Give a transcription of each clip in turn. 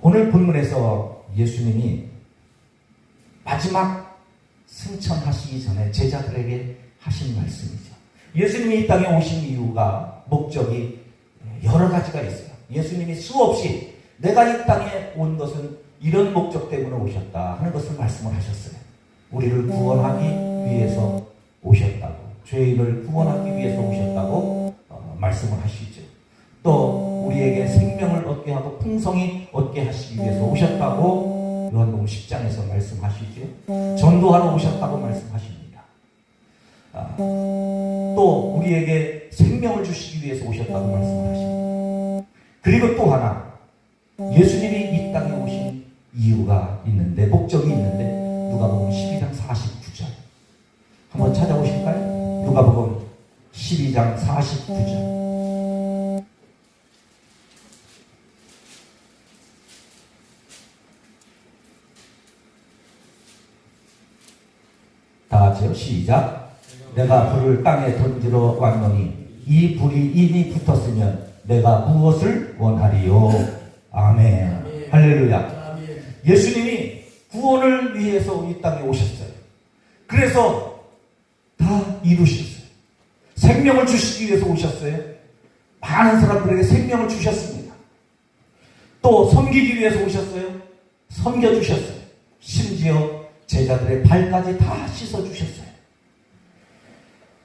오늘 본문에서 예수님이 마지막 승천하시기 전에 제자들에게 하신 말씀이죠. 예수님이 이 땅에 오신 이유가, 목적이 여러 가지가 있어요. 예수님이 수없이 내가 이 땅에 온 것은 이런 목적 때문에 오셨다 하는 것을 말씀을 하셨어요. 우리를 구원하기 위해서 오셨다고, 죄인을 구원하기 위해서 오셨다고 말씀을 하시죠. 또 우리에게 생명을 얻게 하고 풍성히 얻게 하시기 위해서 오셨다고 요한복음 10장에서 말씀하시죠. 전도하러 오셨다고 말씀하십니다. 또 우리에게 생명을 주시기 위해서 오셨다고 말씀을 하십니다. 그리고 또 하나, 예수님이 이 땅에 오신 이유가 있는데, 목적이 있는데, 누가복음 12장 49절 한번 찾아보실까요? 누가복음 12장 49절. 다 같이요. 시작. 내가 불을 땅에 던지러 왔노니 이 불이 이미 붙었으면 내가 무엇을 원하리요. 아멘. 할렐루야. 예수님이 구원을 위해서 이 땅에 오셨어요. 그래서 다 이루셨어요. 생명을 주시기 위해서 오셨어요. 많은 사람들에게 생명을 주셨습니다. 또 섬기기 위해서 오셨어요. 섬겨주셨어요. 심지어 제자들의 발까지 다 씻어주셨어요.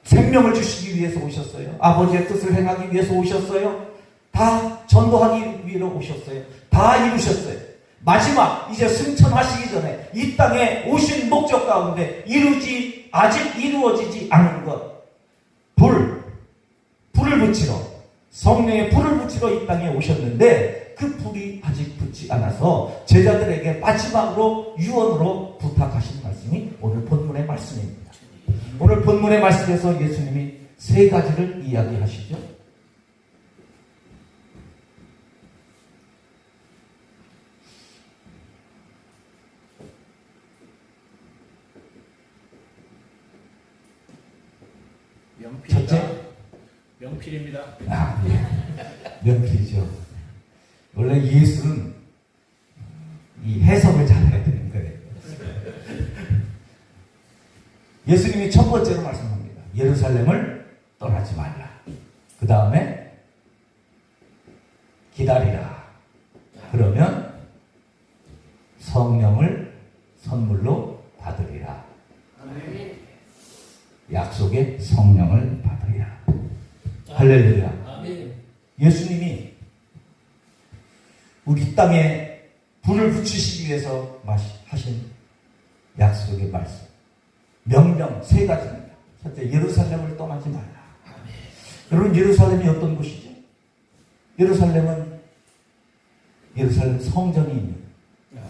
생명을 주시기 위해서 오셨어요. 아버지의 뜻을 행하기 위해서 오셨어요. 다 전도하기 위해서 오셨어요. 다 이루셨어요. 마지막 이제 승천하시기 전에 이 땅에 오신 목적 가운데 아직 이루어지지 않은 것, 불을 붙이러, 성령의 불을 붙이러 이 땅에 오셨는데 그 불이 아직 붙지 않아서 제자들에게 마지막으로 유언으로 부탁하신 말씀이 오늘 본문의 말씀입니다. 오늘 본문의 말씀에서 예수님이 세 가지를 이야기하시죠. 첫째, 명필입니다. 예. 명필이죠. 원래 예술은 이 해석을 잘해야 되는 거예요. 예수님이 첫 번째로 말씀합니다. 예루살렘을 떠나지 말라. 그 다음에 기다리라. 그러면 성령을 선물로 받으리라. 약속의 성령을 받으리라. 할렐루야. 예수님이 우리 땅에 불을 붙이시기 위해서 하신 약속의 말씀, 명령 세 가지입니다. 첫째, 예루살렘을 떠나지 말라. 여러분, 예루살렘이 어떤 곳이죠? 예루살렘은 예루살렘 성전이 있는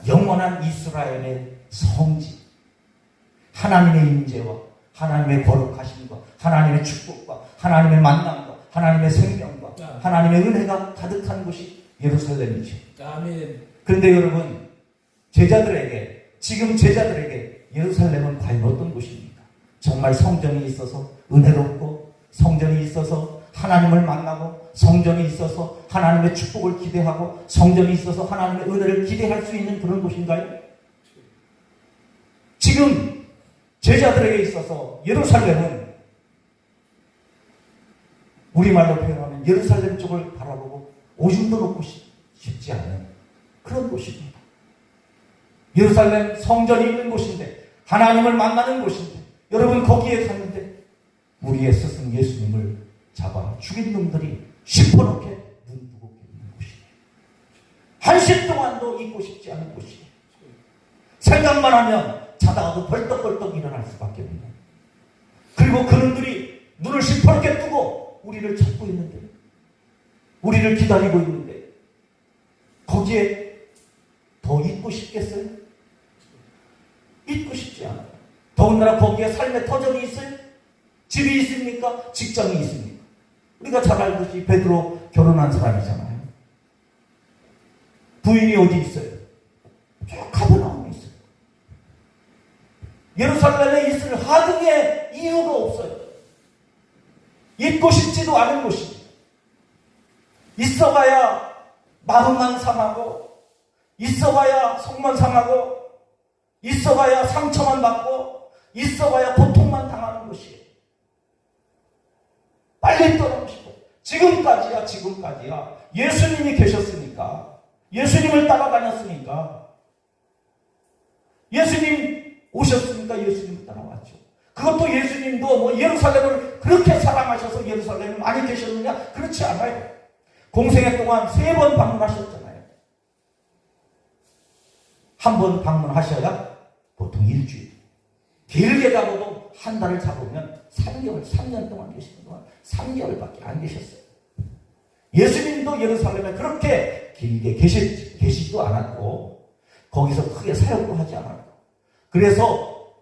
영원한 이스라엘의 성지, 하나님의 임재와 하나님의 거룩하심과 하나님의 축복과 하나님의 만남과 하나님의 생명과 하나님의 은혜가 가득한 곳이 예루살렘이죠. 아멘. 그런데 여러분, 지금 제자들에게 예루살렘은 과연 어떤 곳입니까? 정말 성전이 있어서 은혜롭고, 성전이 있어서 하나님을 만나고, 성전이 있어서 하나님의 축복을 기대하고, 성전이 있어서 하나님의 은혜를 기대할 수 있는 그런 곳인가요? 지금 제자들에게 있어서 예루살렘은 우리말로 표현하면 예루살렘 쪽을 바라보고 오줌도 놓고 싶지 않은 그런 곳입니다. 예루살렘 성전이 있는 곳인데, 하나님을 만나는 곳인데, 여러분 거기에 갔는데 우리의 스승 예수님을 잡아 죽인 놈들이 시퍼렇게 눈부겁게 있는 곳이에요. 한시 동안도 잊고 싶지 않은 곳이에요. 생각만 하면 자다가도 벌떡벌떡 일어날 수밖에 없는. 그리고 그놈들이 눈을 시퍼렇게 뜨고 우리를 찾고 있는데, 우리를 기다리고 있는데, 거기에 더 있고 싶겠어요? 있고 싶지 않아요. 더군다나 거기에 삶의 터전이 있어요? 집이 있습니까? 직장이 있습니까? 우리가 잘 알듯이 베드로 결혼한 사람이잖아요. 부인이 어디 있어요? 저 가버나움에 있어요. 예루살렘에 있을 하등의 이유가 없어요. 있고 싶지도 않은 곳입니다. 있어봐야 마음만 상하고 있어봐야 속만 상하고, 있어봐야 상처만 받고, 있어봐야 고통만 당하는 것이에요. 빨리 떠나고 싶어요. 지금까지야. 예수님이 계셨으니까, 예수님을 따라다녔으니까, 예수님 오셨으니까 예수님을 따라왔죠. 그것도 예수님도 뭐 예루살렘을 그렇게 사랑하셔서 예루살렘에 많이 계셨느냐? 그렇지 않아요. 공생애 동안 3번 방문하셨잖아요. 한 번 방문하셔야 보통 일주일, 길게 잡아도 한 달을 잡으면 3개월, 3년 동안 계시는 동안 3개월밖에 안 계셨어요. 예수님도 예루살렘에 그렇게 길게 계시지도 않았고, 거기서 크게 사역도 하지 않았고, 그래서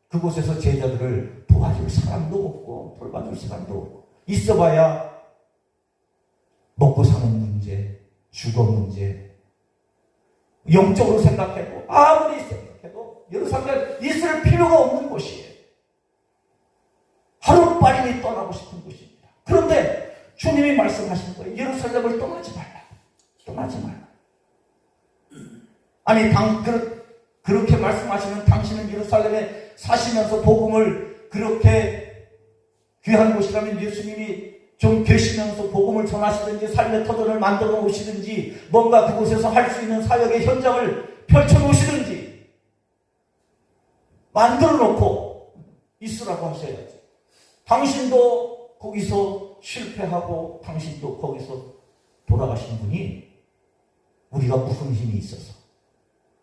그곳에서 제자들을 도와줄 사람도 없고 돌봐줄 사람도 없고, 있어봐야 먹고 사는 문제, 주거 문제, 영적으로 생각해도 아무리 생각해도 예루살렘 있을 필요가 없는 곳이에요. 하루빨리 떠나고 싶은 곳입니다. 그런데 주님이 말씀하신 거예요. 예루살렘을 떠나지 말라. 떠나지 말라. 아니 그렇게 말씀하시는 당신은 예루살렘에 사시면서 복음을 그렇게 귀한 곳이라면 예수님이 좀 계시면서 복음을 전하시든지 삶의 터전을 만들어 놓으시든지 뭔가 그곳에서 할 수 있는 사역의 현장을 펼쳐 놓으시든지 만들어 놓고 있으라고 하셔야지. 당신도 거기서 실패하고 당신도 거기서 돌아가신 분이 우리가 무슨 힘이 있어서,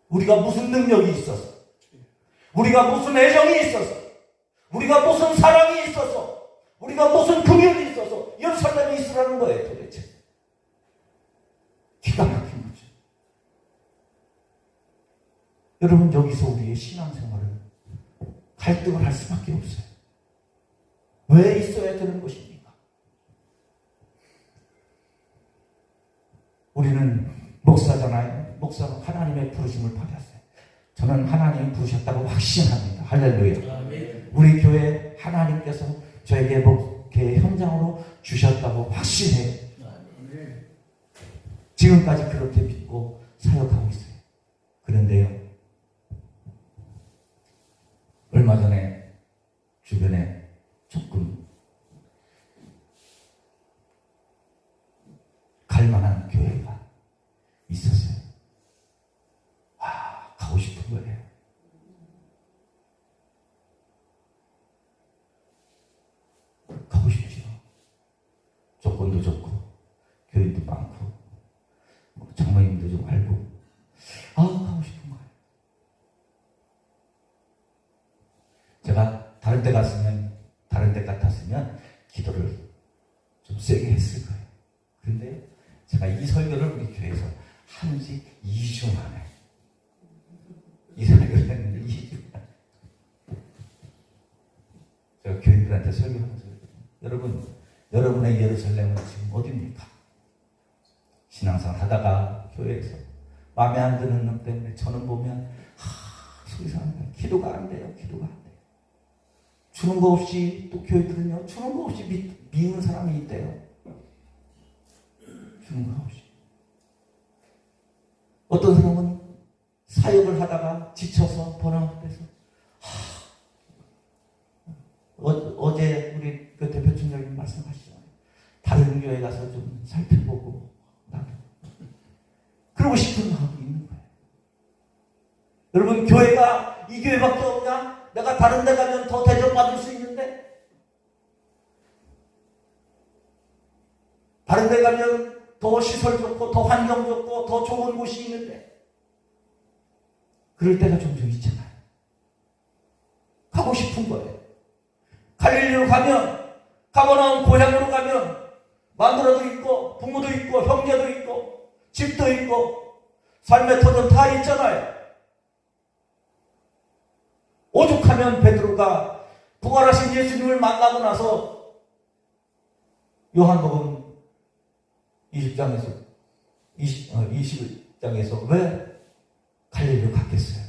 우리가 무슨 능력이 있어서, 우리가 무슨 애정이 있어서, 우리가 무슨 사랑이 있어서, 우리가 무슨 긍휼이 있어서 예루살렘에 있으라는 거예요. 도대체 기가 막힌 거죠. 여러분, 여기서 우리의 신앙생활은 갈등을 할 수밖에 없어요. 왜 있어야 되는 것입니까? 우리는 목사잖아요. 목사는 하나님의 부르심을 받았어요. 저는 하나님이 부르셨다고 확신합니다. 할렐루야. 우리 교회 하나님께서 저에게 목회 현장으로 주셨다고 확신해요. 지금까지 그렇게 믿고 사역하고 있어요. 그런데요, 얼마 전에 주변에 조금 갈만한 교회가 있었어요. 가고 싶은 거예요. 가고 싶죠. 조건도 좋고 교인도 많고 장로님도 좀 알고 가고 싶은 거예요. 제가 다른 데 같았으면 기도를 좀 세게 했을 거예요. 그런데 제가 이 설교를 우리 교회에서 한지 2주 만에 이 설교를 했는데 2주 만에 제가 교인들한테 설교하면서, 여러분의 예루살렘은 지금 어디입니까? 신앙생활 하다가 교회에서 마음에 안 드는 놈 때문에 저는 보면 속이 상합니다. 기도가 안 돼요. 주는 거 없이, 또 교회들은요, 주는 거 없이 미운 사람이 있대요. 주는 거 없이. 어떤 사람은 사역을 하다가 지쳐서 번아웃돼서 어제 우리 그 대표총장님 말씀하시잖아요. 다른 교회 가서 좀 살펴보고 나도 그러고 싶은 마음이 있는 거예요. 여러분, 교회가 이 교회밖에 없냐? 내가 다른 데 가면 더 대접받을 수 있는데, 다른 데 가면 더 시설 좋고 더 환경 좋고 더 좋은 곳이 있는데, 그럴 때가 종종 있잖아요. 가고 싶은 거예요. 갈릴리로 가면, 가버나움 고향으로 가면 마누라도 있고 부모도 있고 형제도 있고 집도 있고 삶의 터전 다 있잖아요. 오죽하면 베드로가 부활하신 예수님을 만나고 나서 요한복음 20장에서 왜 갈릴리로 갔겠어요?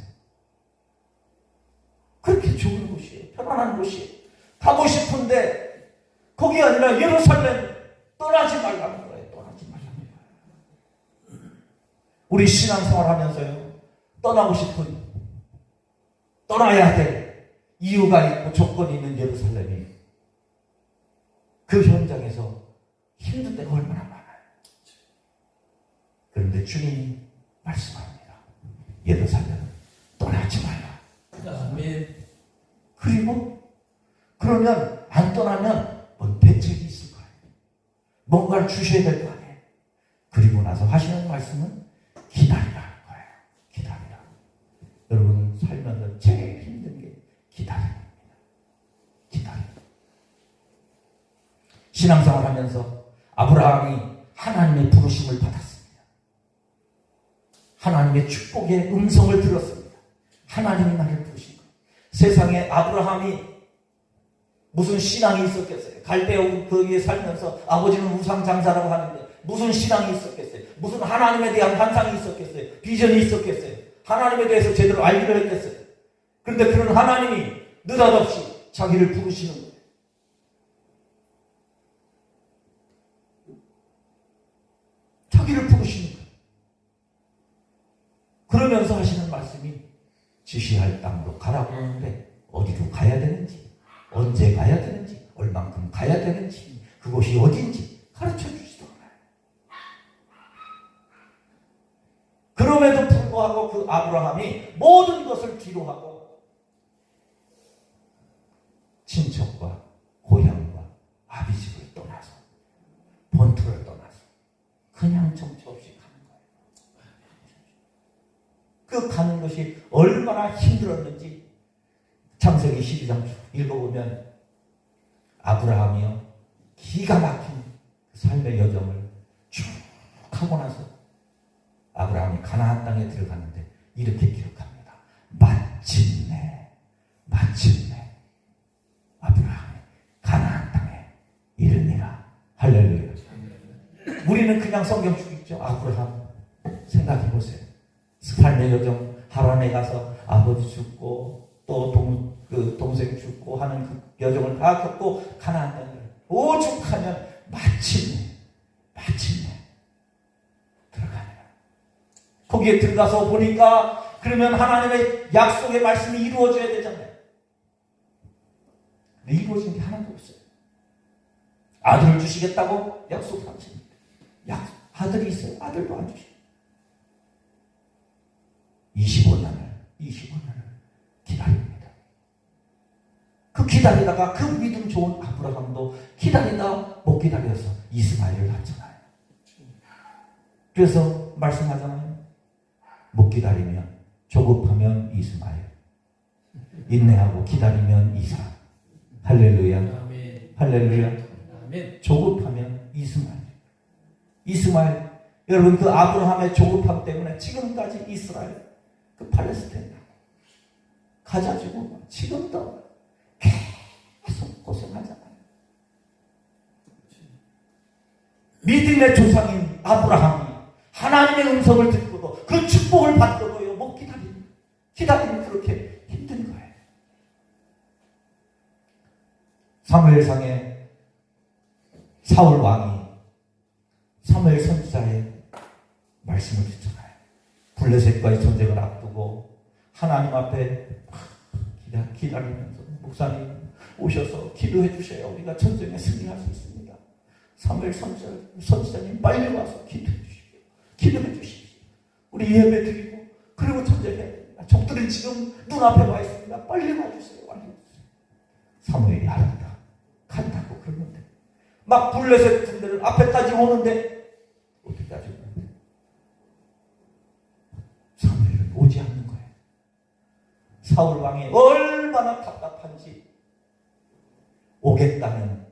그렇게 좋은 곳이에요. 편안한 곳이에요. 가고 싶은데 거기 아니라 예루살렘 떠나지 말라는 거예요. 떠나지 말라는 거예요. 우리 신앙생활 하면서요, 떠나고 싶은, 떠나야 될 이유가 있고 조건이 있는 예루살렘이 그 현장에서 힘든 데가 얼마나 많아요. 그런데 주님이 말씀합니다. 예루살렘 떠나지 말라. 아멘. 그리고 그러면 안 떠나면 뭔 대책이 있을 거예요. 뭔가를 주셔야 될 거 아니에요. 그리고 나서 하시는 말씀은 기다리라는 거예요. 기다리라. 여러분 살면서 제일 힘든 게 기다림입니다. 기다림. 신앙생활 하면서 아브라함이 하나님의 부르심을 받았습니다. 하나님의 축복의 음성을 들었습니다. 하나님이 나를 부르신 거예요. 세상에 아브라함이 무슨 신앙이 있었겠어요? 갈대아 거기에 살면서 아버지는 우상 장사라고 하는데 무슨 신앙이 있었겠어요? 무슨 하나님에 대한 환상이 있었겠어요? 비전이 있었겠어요? 하나님에 대해서 제대로 알기를 했겠어요? 그런데 그런 하나님이 느닷없이 자기를 부르시는 거예요. 자기를 부르시는 거예요. 그러면서 하시는 말씀이 지시할 땅으로 가라고 하는데 어디로 가야 되는지, 언제 가야 되는지, 얼만큼 가야 되는지, 그곳이 어딘지 가르쳐 주시도 않아요. 그럼에도 불구하고 그 아브라함이 모든 것을 뒤로하고 친척과 고향과 아비집을 떠나서 본토를 떠나서 그냥 정처 없이 가는 거예요. 그 가는 것이 얼마나 힘들었는지 창세기 12장 읽어보면 아브라함이요 기가 막힌 삶의 여정을 쭉 하고 나서 아브라함이 가나안 땅에 들어갔는데 이렇게 기록합니다. 마침내 아브라함이 가나안 땅에 이르니라. 할렐루야. 우리는 그냥 성경 쭉 읽죠. 아브라함 생각해보세요. 삶의 여정, 하란에 가서 아버지 죽고 또 동생 죽고 하는 그 여정을 다 겪고 가나안 땅에 오죽하면 마침내 들어가네요. 거기에 들어가서 보니까 그러면 하나님의 약속의 말씀이 이루어져야 되잖아요. 근데 이루어진 게 하나도 없어요. 아들을 주시겠다고 약속하십니다. 아들이 있어요. 아들도 안 주시고 25년을 기다립니다. 그 기다리다가 그 믿음 좋은 아브라함도 기다리다 못 기다려서 이스마엘을 낳잖아요. 그래서 말씀하잖아요. 못 기다리면 조급하면 이스마엘, 인내하고 기다리면 이삭. 할렐루야. 아멘. 할렐루야. 아멘. 조급하면 이스마엘. 여러분 그 아브라함의 조급함 때문에 지금까지 이스라엘 그 팔레스타인 가자지고 지금도 계속 고생하잖아요. 믿음의 조상인 아브라함이 하나님의 음성을 듣고도 그 축복을 받고도요 못 기다리면 그렇게 힘든 거예요. 사무엘상에 사울 왕이 사무엘 선지자의 말씀을 듣잖아요. 블레셋과의 전쟁을 앞두고 하나님 앞에 기다리면서 목사님 오셔서 기도해 주셔야 우리가 전쟁에 승리할 수 있습니다. 사무엘 선지자님 빨리 와서 기도해 주십시오. 기도해 주십시오. 우리 예배 드리고 그리고 전쟁해야 됩니다. 적들이 지금 눈앞에 와 있습니다. 빨리 와주세요. 사무엘이 알았다. 간다고 그러는데 막 블레셋 군대를 앞에까지 오는데 어디까지 오는데 사무엘은 오지 않는 거예요. 사울 왕이 얼마나 답답한지 오겠다는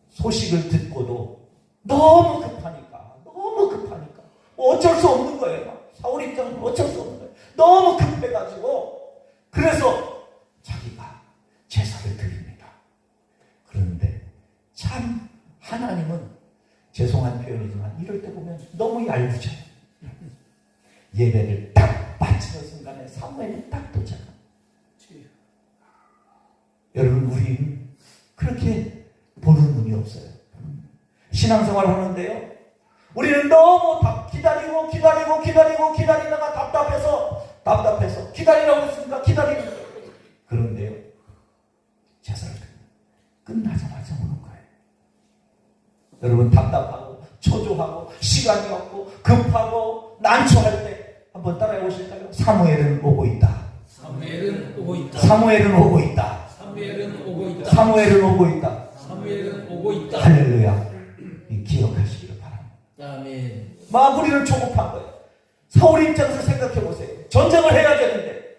소식을 듣고도 너무 급하니까 어쩔 수 없는 거예요. 사울 입장은 어쩔 수 없는 거예요. 너무 급해가지고 그래서 자기가 제사를 드립니다. 그런데 참 하나님은 죄송한 표현이지만 이럴 때 보면 너무 얄궂어요. 예배를 딱 마치는 순간에 사무엘이 딱 도착합니다. 여러분 우리는 그렇게 보는 눈이 없어요. 신앙생활 하는데요 우리는 너무 기다리다가 답답해서 기다리라고 했으니까 기다리는 거예요. 그런데요, 제사를 끝나자마자 오는 거예요. 여러분, 답답하고 초조하고 시간이 없고 급하고 난처할 때 한번 따라해 보실까요? 사무엘은 오고 있다. 사무엘은 오고 있다. 사무엘은 오고 있다. 사무엘은 오고 있다. 사무엘은 오고 있다. 사무엘은 오고 있다. 할렐루야. 기억하시기를 바랍니다. 아멘. 우리는 조급한 거예요. 사울 입장에서 생각해 보세요. 전쟁을 해야 되는데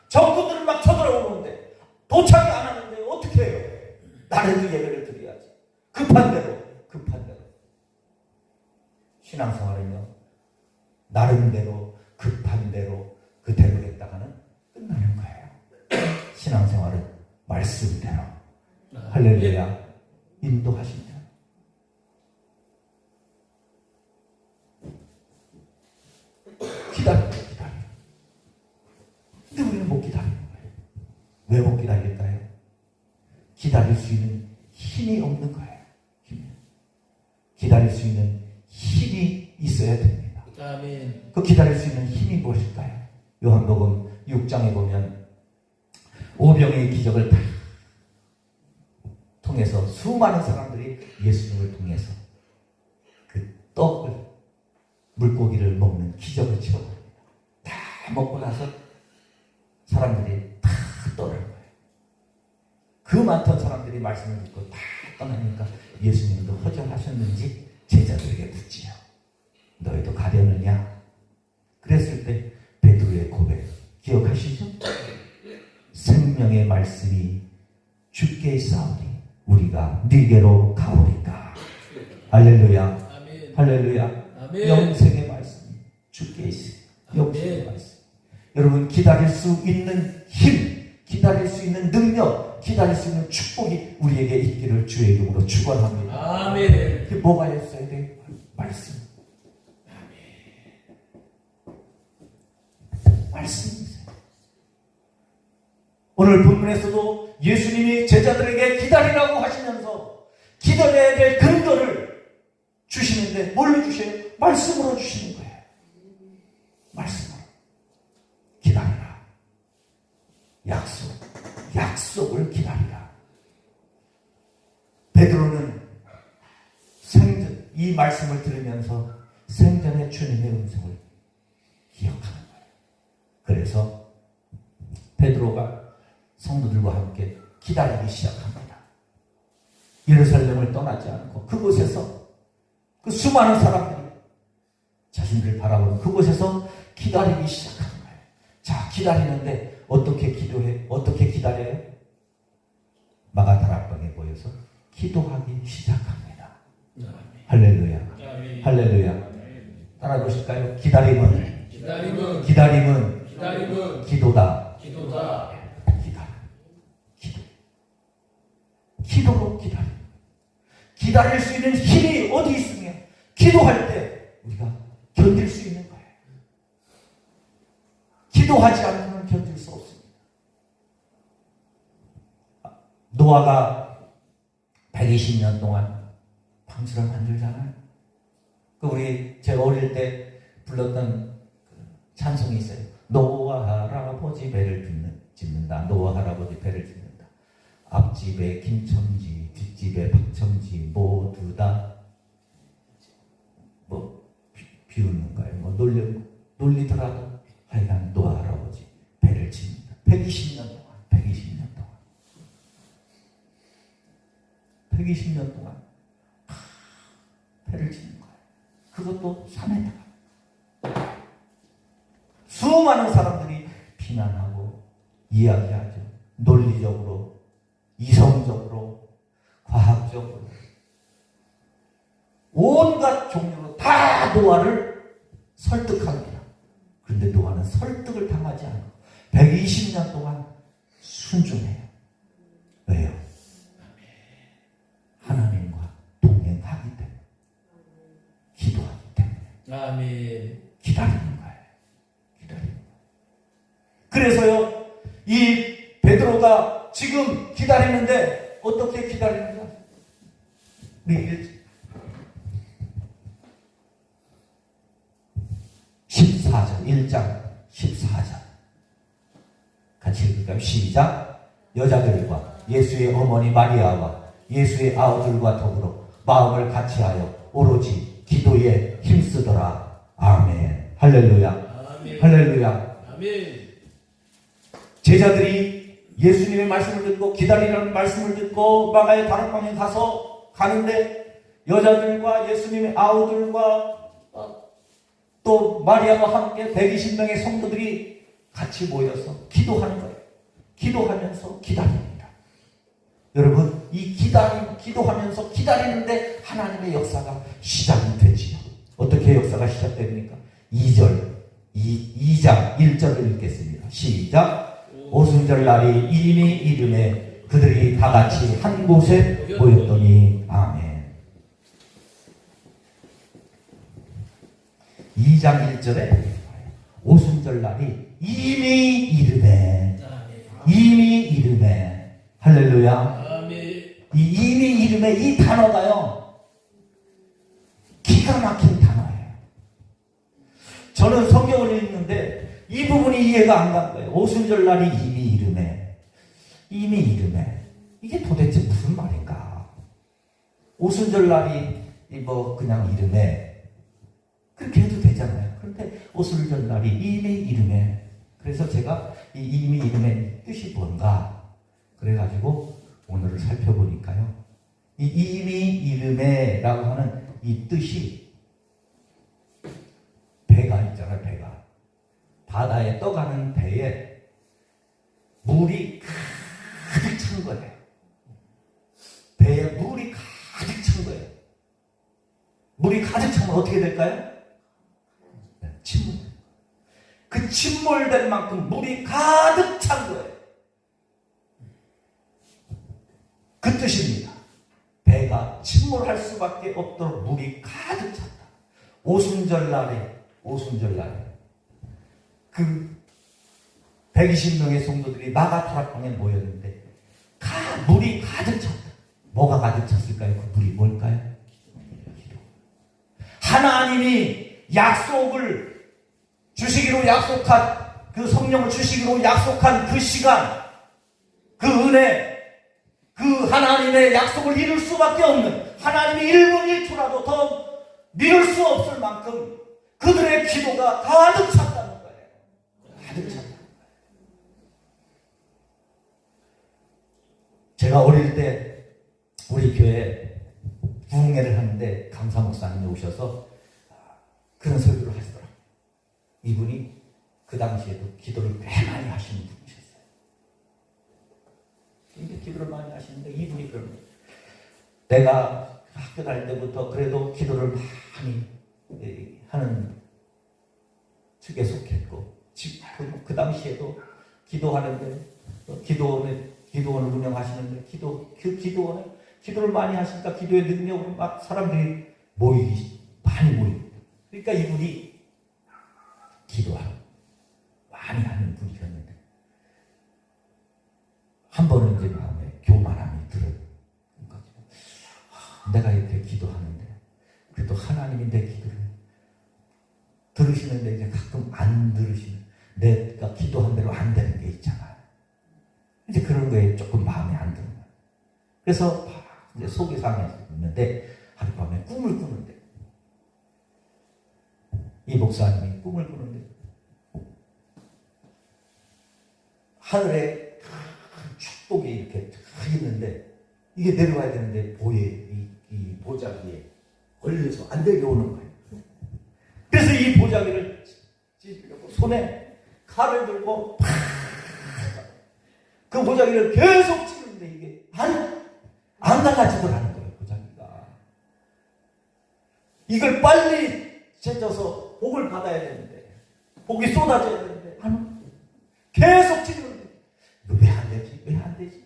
적군들은 막 쳐들어오는데 도착이 안 하는데 어떻게 해요? 나라도 예배를 드려야지. 급한 대로. 신앙생활은요, 나름대로 급한 대로 그대로 했다가는 끝나는 거예요. 신앙생활은 말씀대로, 할렐루야, 인도하십니다. 기다려. 근데 우리는 못 기다리는 거예요. 왜 못 기다릴까요? 기다릴 수 있는 힘이 없는 거예요. 기다릴 수 있는 힘이 있어야 됩니다. 아멘. 그 기다릴 수 있는 힘이 무엇일까요? 요한복음 6장에 보면 오병의 기적을 다 통해서 수많은 사람들이 예수님을 통해서 그 떡을, 물고기를 먹는 기적을 체험합니다. 다 먹고 나서 사람들이 다 떠나는 거예요. 그 많던 사람들이 말씀을 듣고 다 떠나니까 예수님도 허전하셨는지 제자들에게 묻지요. 너희도 가려느냐? 그랬을 때 베드로의 고백 기억하시죠? 생명의 말씀이 주께 있사오니 우리가 네게로 가오리까. 할렐루야. 아멘. 할렐루야. 아멘. 영생의 말씀이 주께 있습니다. 영생의 말씀. 여러분, 기다릴 수 있는 힘, 기다릴 수 있는 능력, 기다릴 수 있는 축복이 우리에게 있기를 주의 이름으로 축원합니다. 아멘. 그게 뭐가 있어야 돼요? 말씀. 말씀이세요. 오늘 본문에서도 예수님이 제자들에게 기다리라고 하시면서 기다려야 될 근거를 주시는데 뭘로 주셔요? 말씀으로 주시는 거예요. 말씀으로. 기다리라. 약속을 기다리라. 베드로는 생전 이 말씀을 들으면서 생전에 주님의 음성을 기억하는 거예요. 그래서 베드로가 성도들과 함께 기다리기 시작합니다. 예루살렘을 떠나지 않고 그곳에서 그 수많은 사람들이 자신들을 바라보는 그곳에서 기다리기 시작하는 거예요. 자, 기다리는데 어떻게 기도해? 어떻게 기다려요? 마가다락방에 모여서 기도하기 시작합니다. 할렐루야. 아멘. 할렐루야. 따라 보실까요? 기다림은 기도다. 기도로 기다려. 기다릴 수 있는 힘이 어디 있으며 기도할 때 우리가 견딜 수 있는 거예요. 기도하지 않으면 견딜 수 없습니다. 노아가 120년 동안 방주를 만들잖아요. 제가 어릴 때 불렀던 찬송이 있어요. 노아 할아버지 배를 짓는다. 노아 할아버지 배를 짓는다. 앞집에 김첨지, 뒷집에 박첨지 모두 다 비웃는 거예요. 놀리더라도 하여간 노아 할아버지 배를 짓는다. 120년 동안 배를 짓는 거예요. 그것도 산에다가. 수많은 사람들이 비난하고 이야기하죠. 논리적으로, 이성적으로, 과학적으로 온갖 종류로 다 노아를 설득합니다. 그런데 노아는 설득을 당하지 않고 120년 동안 순종해요. 왜요? 하나님과 동행하기 때문에, 기도하기 때문에. 아멘. 기다리는 거예요. 그래서요, 이 베드로가 지금 기다리는데 어떻게 기다리는가? 우리 마가복음 1장 14절 같이 읽을까요? 시작. 여자들과 예수의 어머니 마리아와 예수의 아우들과 더불어 마음을 같이하여 오로지 기도에 힘쓰더라. 아멘. 할렐루야. 아멘. 할렐루야. 아멘. 제자들이 예수님의 말씀을 듣고 기다리라는 말씀을 듣고 마가의 다락방에 가는데 여자들과 예수님의 아우들과 또 마리아와 함께 120명의 성도들이 같이 모여서 기도하는 거예요. 기도하면서 기다립니다. 여러분, 이 기도하면서 기다리는데 하나님의 역사가 시작이 되지요. 어떻게 역사가 시작됩니까? 2장 1절을 읽겠습니다. 시작. 오순절 날이 이미 이름에 그들이 다 같이 한 곳에 모였더니 아멘. 2장 1절에 오순절 날이 이미 이름에 할렐루야. 아멘. 이 이미 이름에 이 단어가요 기가 막힌 단어예요. 저는 성경을 읽는데 이 부분이 이해가 안 간 거예요. 오순절 날이 이미 이름에 이게 도대체 무슨 말인가? 오순절 날이 뭐 그냥 이름에 그렇게 해도 되잖아요. 그런데 오순절 날이 이미 이름에, 그래서 제가 이 이미 이름의 뜻이 뭔가 그래가지고 오늘을 살펴보니까요, 이 이미 이름에라고 하는 이 뜻이 배가 있잖아요. 배가 바다에 떠가는 배에 물이 가득 찬 거예요. 배에 물이 가득 찬 거예요. 물이 가득 차면 어떻게 될까요? 침몰. 그 침몰된 만큼 물이 가득 찬 거예요. 그 뜻입니다. 배가 침몰할 수밖에 없도록 물이 가득 찼다. 오순절 날에 그 120명의 성도들이 마가 다락방에 모였는데 물이 가득 찼다. 뭐가 가득 찼을까요? 그 물이 뭘까요? 기도. 하나님이 약속을 주시기로 약속한 그 성령을 주시기로 약속한 그 시간, 그 은혜, 그 하나님의 약속을 이룰 수밖에 없는, 하나님이 1분 1초라도 더 미룰 수 없을 만큼 그들의 기도가 가득 찼다는 거예요. 가득 찼다. 제가 어릴 때 우리 교회에 부흥회를 하는데 강사 목사님이 오셔서 그런 설교를 하시더라고요. 이분이 그 당시에도 기도를 꽤 많이 하시는 분이셨어요. 굉장히 기도를 많이 하시는데 이분이 그런 거예요. 내가 학교 다닐 때부터 그래도 기도를 많이 하는 축에 속했고, 그 당시에도 기도하는데 기도원을 운영하시는데 그 기도원에 기도를 많이 하시니까 기도의 능력으로 막 사람들이 많이 모입니다. 그러니까 이분이 기도하고 많이 하는 분이셨는데 한 번은 이제 마음에 교만함이 들어요. 내가 이렇게 기도하는데 그래도 하나님이 내 기도를 들으시는데 이제 가끔 안 들으시는, 내가 기도한 대로 안 되는 게 있잖아요. 이제 그런 거에 조금 마음에 안 드는 거예요. 그래서 이제 속이 상해서 있는데 하룻밤에 꿈을 꾸는데 이 목사님이 꿈을 꾸는데 하늘에 축복이 이렇게 있는데 이게 내려와야 되는데 이 보자기에 걸려서 안 내려오는 거예요. 그래서 이 보자기를 찢으려고 손에 칼을 들고 그 보자기를 계속 찌는데 이게 안 갈라지더라는 거예요. 보자기가 이걸 빨리 찢어서 복을 받아야 되는데, 복이 쏟아져야 되는데 계속 찌르는데 이거 왜 안 되지? 왜 안 되지?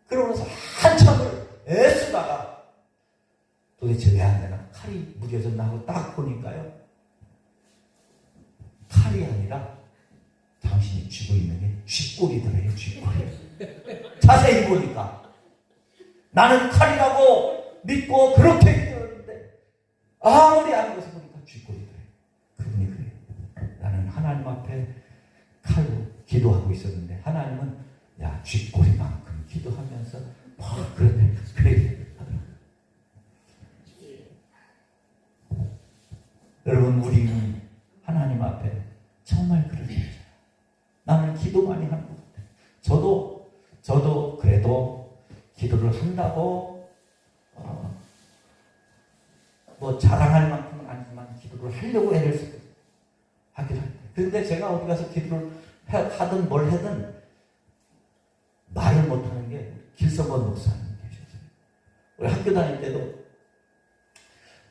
그러면서 한참을 애쓰다가 도대체 왜 안 되나? 칼이 무뎌졌나 하고 딱 보니까요, 칼이 아니라 당신이 쥐고 있는 게 쥐꼬리더래요. 쥐꼬리. 자세히 보니까 나는 칼이라고 믿고 그렇게 믿었는데 아무리 안 해서 보니까 쥐꼬리더래요. 그분이 그래요. 나는 하나님 앞에 칼로 기도하고 있었는데 하나님은 야 쥐꼬리만큼 기도하면서 그래 여러분 우리는 하나님 앞에 정말 그러죠. 나는 기도 많이 하는 것 같아요. 저도 그래도 기도를 한다고 뭐 자랑할 만큼은 아니지만 기도를 하려고 애를 쓰고 하긴 합니다. 그런데 제가 어디 가서 기도를 하든 뭘 하든 말을 못하는 게 길서건 목사님 계셨어요. 우리 학교 다닐 때도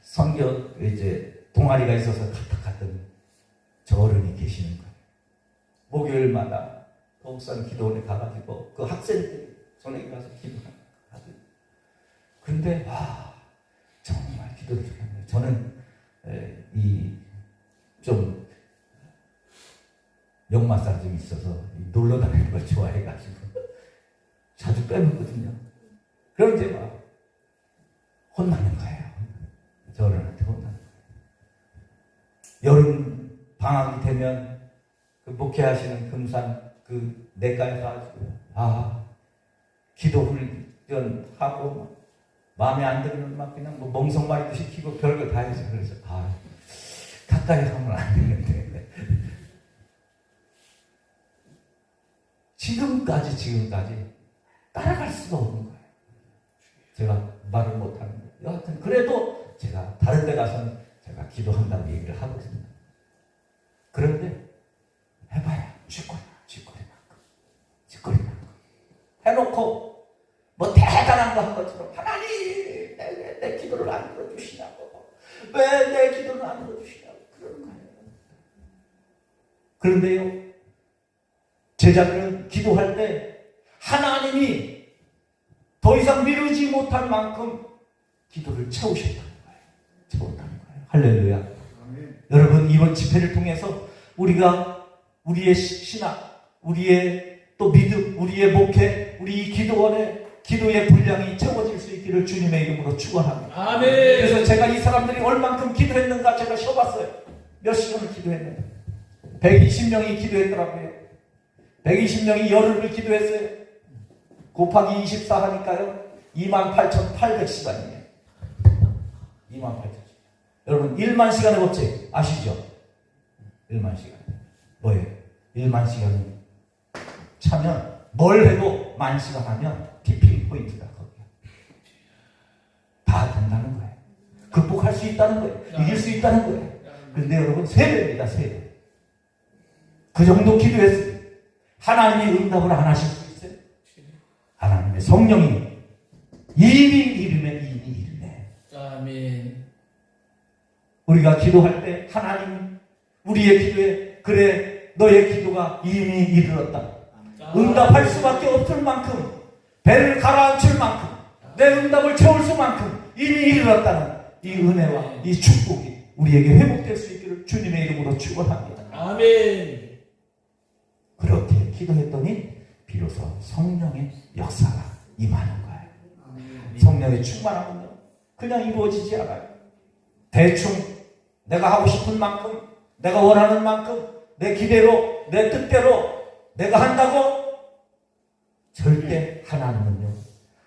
성경 이제 동아리가 있어서 갔던 저 어른이 계시는 거예요. 목요일마다 도곡산 기도원에 가가지고 그 학생들이 전에 가서 기도하는 거예요. 근데 정말 기도를 잘합니다. 저는 좀 역마살이 좀 있어서 놀러 다니는 걸 좋아해가지고 자주 빼먹거든요. 그럼 이제 막 혼나는 거예요. 저 어른한테 혼나는 거예요. 여름 방학이 되면 그 목회하시는 금산 그 내과에 가가지고 기도 훈련하고 마음에 안 드는 막 그냥 뭐 멍석말이도 시키고 별거 다 해서 그래서 가까이 가면 안 되는데 지금까지 따라갈 수가 없는 거예요. 제가 말을 못하는데 여하튼 그래도 제가 다른 데 가서는 제가 기도한다고 얘기를 하거든요. 그런데 해봐야 쥐꼬리만큼 해놓고 뭐 대단한 거 한 것처럼 하나님 내 기도를 안 들어주시냐고 왜 내 기도를 안 들어주시냐고 그러는 거예요. 그런데요 제자들은 기도할 때 하나님이 더 이상 미루지 못할 만큼 기도를 채우셨다는 거예요. 할렐루야. 여러분 이번 집회를 통해서 우리가 우리의 신학, 우리의 또 믿음, 우리의 목회, 우리 기도의 분량이 채워질 수 있기를 주님의 이름으로 축원합니다. 아멘. 그래서 제가 이 사람들이 얼만큼 기도했는가 제가 쉬어봤어요. 몇 시간을 기도했는가. 120명이 기도했더라고요. 120명이 열흘을 기도했어요. 곱하기 24 하니까요. 28,800시간이에요. 28,000시간. 여러분 1만 시간의 법칙 아시죠? 1만 시간. 뭐예요? 1만 시간 차면 뭘 해도 10,000시간 하면 티핑 포인트가 거기야. 다 된다는 거예요. 극복할 수 있다는 거예요. 이길 수 있다는 거예요. 그런데 여러분 3배입니다. 3배. 그 정도 기도했어요. 하나님이 응답을 안 하실 수 있어요? 하나님의 성령이 이미 이르네. 아멘. 우리가 기도할 때 하나님 우리의 기도에 그래 너의 기도가 이미 이르렀다. 응답할 수밖에 없을 만큼 배를 가라앉힐 만큼 내 응답을 채울 수만큼 이미 이르렀다는 이 은혜와 이 축복이 우리에게 회복될 수 있기를 주님의 이름으로 축원합니다. 아멘. 그렇게 기도했더니 비로소 성령의 역사가 임하는 거예요. 성령의 충만함은요 그냥 이루어지지 않아요. 대충 내가 하고 싶은 만큼 내가 원하는 만큼 내 기대로 내 뜻대로 내가 한다고 절대 하나님은요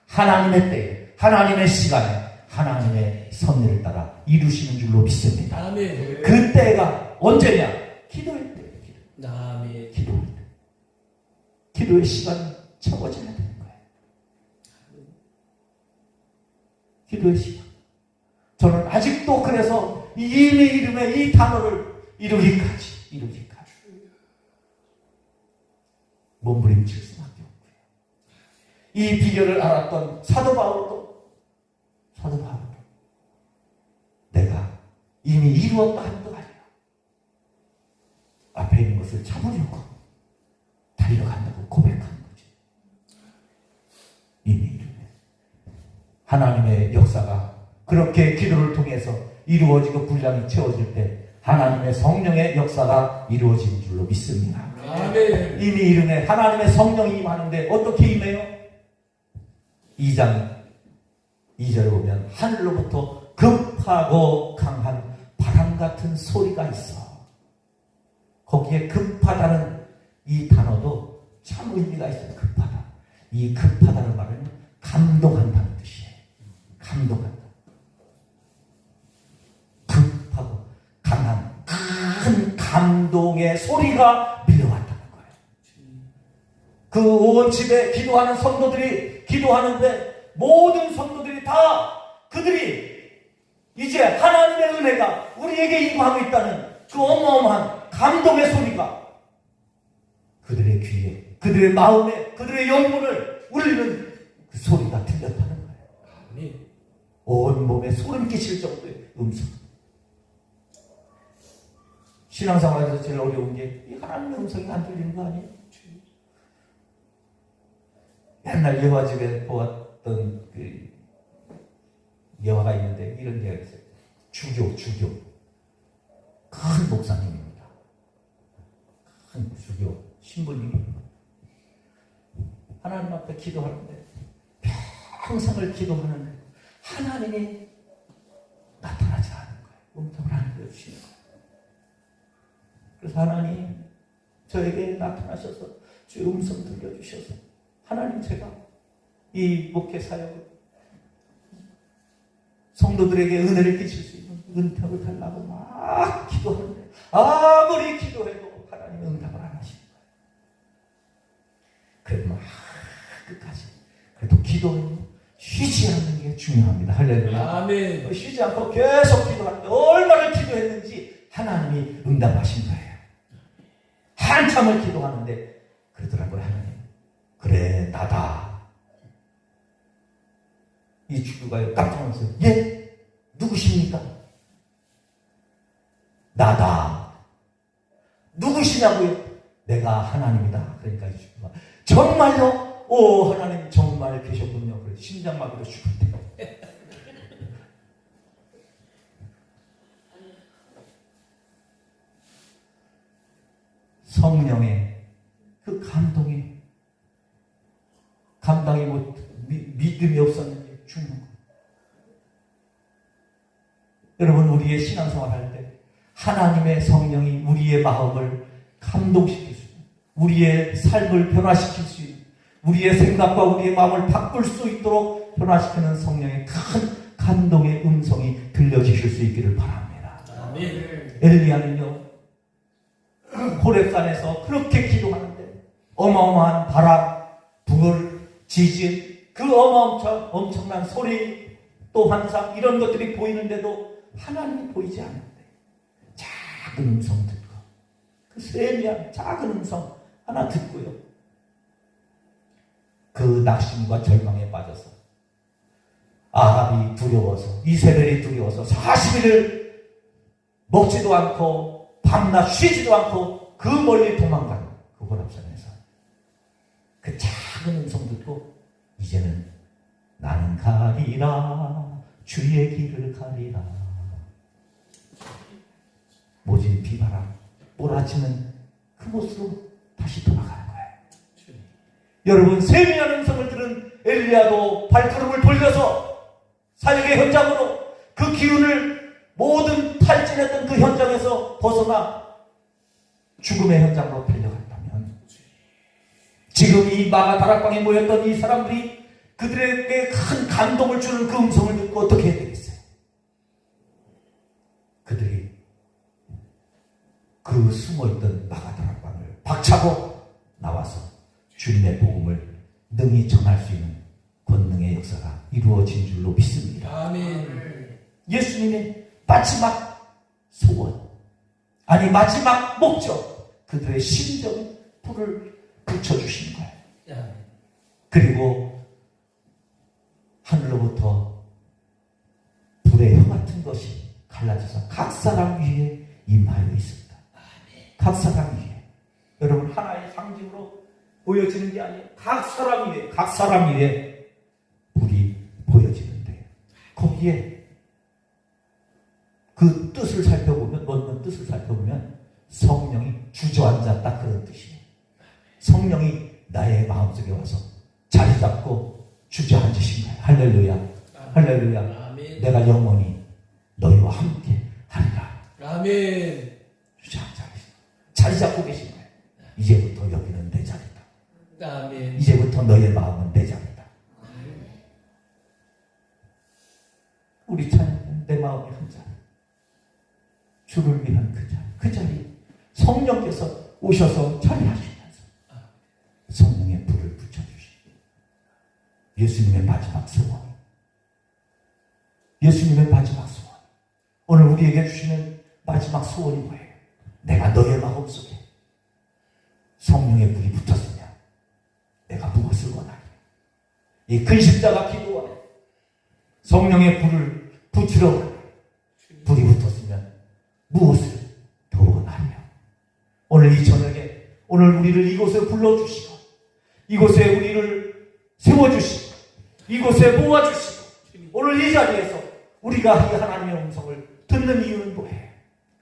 하나님의 때에 하나님의 시간에 하나님의 섭리를 따라 이루시는 줄로 믿습니다. 아멘. 그 때가 언제냐? 기도의 때. 아멘. 기도의 때. 기도의 시간이 채워져야 되는 거예요. 기도의 시간. 저는 아직도 그래서 이미 이름의 이 단어를 이루기까지 몸부림칠 수밖에 없고요. 이 비결을 알았던 사도 바울도 내가 이미 이루었다 하는 거 아니야. 앞에 있는 것을 잡으려고 달려간다고 고백하는 거지. 이미 이루네. 하나님의 역사가 그렇게 기도를 통해서 이루어지고 분량이 채워질 때 하나님의 성령의 역사가 이루어진 줄로 믿습니다. 아멘. 이미 이름에 하나님의 성령이 임하는데 어떻게 임해요? 2장 2절에 보면 하늘로부터 급하고 강한 바람 같은 소리가 있어. 거기 거기에 급하다는 이 단어도 참 의미가 있어요. 급하다. 이 급하다는 말은 감동한다는 뜻이에요. 감동한다. 급하고 강한 큰 감동의 소리가 밀려왔다는 거예요. 그 온 집에 기도하는 성도들이 기도하는데 모든 성도들이 다 그들이 이제 하나님의 은혜가 우리에게 임하고 있다는 그 어마어마한 감동의 소리가 그들의 귀에, 그들의 마음에, 그들의 영혼을 울리는 그 소리가 들렸다는 거예요. 아멘. 온몸에 소름 끼칠 정도의 음성. 신앙생활에서 제일 어려운 게 이 하나님의 음성이 안 들리는 거 아니에요? 옛날 예화 집에 보았던 그 예화가 있는데 이런 예가 있어요. 주교. 큰 목사님입니다. 큰 주교, 신부님이 하나님 앞에 기도하는데 평생을 기도하는데 하나님이 나타나지 않은 거예요. 음성을 안 들려주시는 거예요. 그래서 하나님 저에게 나타나셔서 주의 음성 들려주셔서 하나님 제가 이 목회 사역을 성도들에게 은혜를 끼칠 수 있는 은택을 달라고 막 기도하는데 아무리 기도해도 하나님은 응답을 안 하시는 거예요. 그래도 막 끝까지 그래도 기도는 쉬지 않는 게 중요합니다. 할렐루야. 아멘. 쉬지 않고 계속 기도하는데 얼마나 기도했는지 하나님이 응답하신 거예요. 한참을 기도하는데 그러더라고요. 하나님 그래 나다. 이 주교가 깜짝 놀랐어요. 예? 누구십니까? 나다. 누구시냐고요? 내가 하나님이다. 그러니까 이 주교가 정말요? 오 하나님 정말 계셨군요. 그래서 심장마비로 죽을 때. 성령의 그 감당이 믿음이 없었는지 죽는 거예요. 여러분 우리의 신앙생활 할 때 하나님의 성령이 우리의 마음을 감동시킬 수 있는 우리의 삶을 변화시킬 수 있는 우리의 생각과 우리의 마음을 바꿀 수 있도록 변화시키는 성령의 큰 감동의 음성이 들려주실 수 있기를 바랍니다. 아멘. 엘리야는요 호렙산에서 그렇게 기도하는데 어마어마한 바람, 불, 지진 그 엄청난 소리 또 환상 이런 것들이 보이는데도 하나님이 보이지 않는데 작은 음성 듣고 그 세미한 작은 음성 하나 듣고요 그 낙심과 절망에 빠져서 아합이 두려워서 이세벨이 두려워서 40일을 먹지도 않고 밤낮 쉬지도 않고 그 멀리 도망간 그 호렙산에서 그 작은 음성 듣고 이제는 나는 가리라 주의 길을 가리라 모진 비바람 몰아치는 그 모습으로 다시 돌아가는 거예요. 여러분 세미한 음성을 들은 엘리야도 발걸음을 돌려서 사역의 현장으로 그 기운을 모든 탈진했던 그 현장에서 벗어나 죽음의 현장으로 달려갔다면 지금 이 마가 다락방에 모였던 이 사람들이 그들에게 큰 감동을 주는 그 음성을 듣고 어떻게 해야 되겠어요? 그들이 그 숨어있던 마가 다락방을 박차고 나와서 주님의 복음을 능히 전할 수 있는 권능의 역사가 이루어진 줄로 믿습니다. 아멘. 예수님의 마지막 소원, 아니 마지막 목적, 그들의 심정에 불을 붙여주시는 거예요. 아멘. 그리고 하늘로부터 불의 혀 같은 것이 갈라져서 각 사람 위에 임하여 있습니다. 각 사람 위에. 여러분 하나의 상징으로 보여지는 게 아니에요. 각 사람 위에 불이 보여지는데 거기에 그 뜻을 살펴보면 원문 뜻을 살펴보면 성령이 주저앉았다 그런 뜻이에요. 성령이 나의 마음속에 와서 자리 잡고 주저앉으신 거예요. 할렐루야. 할렐루야. 아멘. 내가 영원히 너희와 함께 하리라. 아멘. 주저앉아. 자리 잡고 계신 거예요. 이제부터 여기는 내 자리다. 아멘. 이제부터 너의 마음은 내 자리다. 우리 찬양은 내 마음이 한 자리. 주를 위한 그 자리. 그 자리. 성령께서 오셔서 자리하시면서 성령의 불을 붙여주시고 예수님의 마지막 소원. 예수님의 마지막 소원. 오늘 우리에게 주시는 마지막 소원이 뭐예요? 내가 너의 마음속에 성령의 불이 붙었으면 내가 무엇을 원하냐? 이 큰 십자가 기도 안에 성령의 불을 붙이러 가냐? 불이 붙었으면 무엇을 더 원하냐? 오늘 이 저녁에 오늘 우리를 이곳에 불러주시고 이곳에 우리를 세워주시고 이곳에 모아주시고 오늘 이 자리에서 우리가 이 하나님의 음성을 듣는 이유는 뭐예요?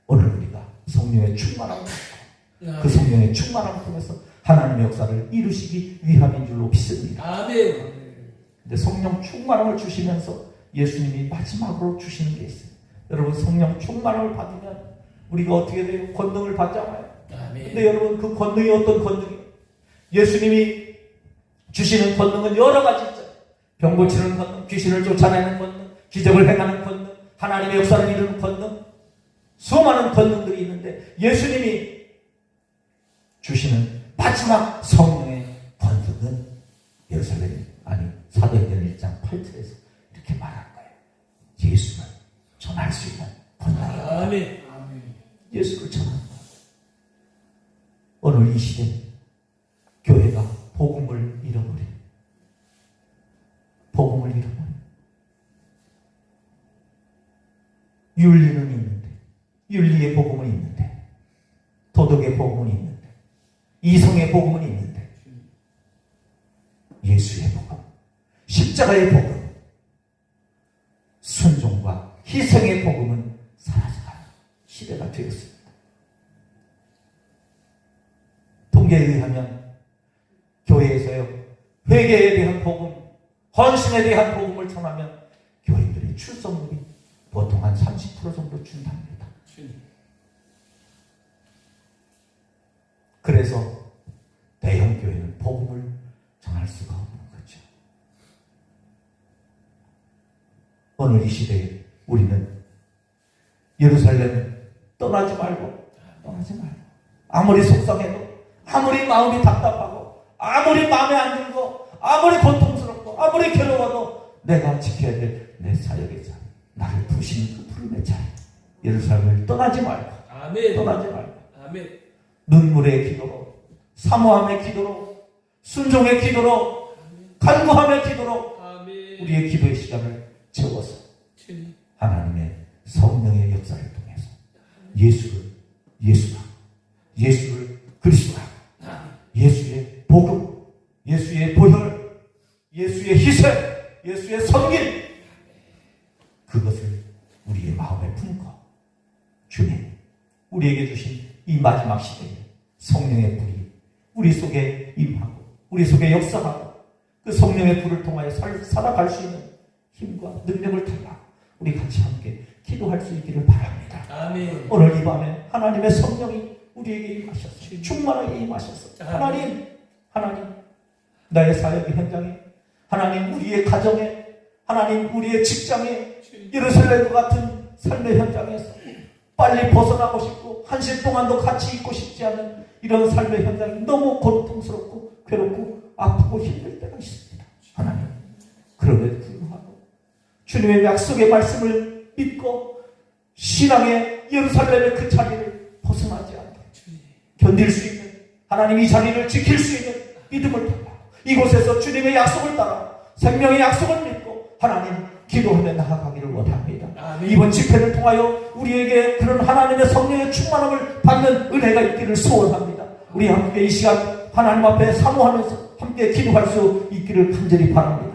오늘 우리가 성령의 충만함을 받고 그 성령의 충만함을 통해서 하나님의 역사를 이루시기 위함인 줄로 믿습니다. 아멘. 근데 성령 충만함을 주시면서 예수님이 마지막으로 주시는 게 있어요. 여러분 성령 충만함을 받으면 우리가 어떻게 돼요? 권능을 받잖아요. 아멘. 근데 여러분 그 권능이 어떤 권능이에요? 예수님이 주시는 권능은 여러 가지 있죠. 병 고치는 권능, 귀신을 쫓아내는 권능, 기적을 행하는 권능, 하나님의 역사를 이루는 권능, 수많은 권능들이 있는데 예수님이 주시는 마지막 성령의 권능은 예루살렘 아니 사도행전 1장 8절에서 이렇게 말한 거예요. 예수를 전할 수 있는 권능이다. 아멘. 예수를 전하는 거예요. 오늘 이 시대 교회가 복음을 잃어버려. 복음을 잃어버려. 윤리는 있는데, 윤리의 복음은 있는데, 도덕의 복음은 있는데, 이성의 복음은 있는데, 예수의 복음, 십자가의 복음, 순종과 희생의 복음은 사라져가는 시대가 되었습니다. 통계에 의하면 교회에서요, 회개에 대한 복음, 헌신에 대한 복음을 전하면 교인들의 출석률이 보통 한 30% 정도 준답니다. 그래서 대형 교회는 복음을 전할 수가 없는 거죠. 오늘 이 시대에 우리는 예루살렘 떠나지 말고 아무리 속상해도 아무리 마음이 답답하고 아무리 마음에 안 들고 아무리 고통스럽고 아무리 괴로워도 내가 지켜야 될 내 사역의 자리, 나를 부시는 그 부름의 자리, 예루살렘을 떠나지 말고 아멘. 떠나지 말고 아멘. 눈물의 기도로, 사모함의 기도로, 순종의 기도로, 간구함의 기도로 아멘. 우리의 기도의 시간을 채워서 하나님의 성령의 역사를 통해서 예수를 그리스도라, 예수의 복음, 예수의 보혈, 예수의 희생, 예수의 섬김, 그것을 우리의 마음에 품고 주님, 우리에게 주신 이 마지막 시대에 성령의 불이 우리 속에 임하고 우리 속에 역사하고 그 성령의 불을 통하여 살아갈 수 있는 힘과 능력을 달라고 우리 같이 함께 기도할 수 있기를 바랍니다. 아멘. 오늘 이 밤에 하나님의 성령이 우리에게 임하셨어요. 충만하게 임하셨어요. 하나님 나의 사역의 현장에, 하나님 우리의 가정에, 하나님 우리의 직장에, 예루살렘과 같은 삶의 현장에서 빨리 벗어나고 싶고 한시 동안도 같이 있고 싶지 않은 이런 삶의 현장이 너무 고통스럽고 괴롭고 아프고 힘들 때가 있습니다. 하나님, 그럼에도 불구하고 주님의 약속의 말씀을 믿고 신앙의 예루살렘의 그 자리를 벗어나지 않게 견딜 수 있는, 하나님 이 자리를 지킬 수 있는 믿음을 달라 이곳에서 주님의 약속을 따라 생명의 약속을 믿고 하나님 기도하며 나아가기를 원합니다. 아멘. 이번 집회를 통하여 우리에게 그런 하나님의 성령의 충만함을 받는 은혜가 있기를 소원합니다. 우리 함께 이 시간 하나님 앞에 사모하면서 함께 기도할 수 있기를 간절히 바랍니다.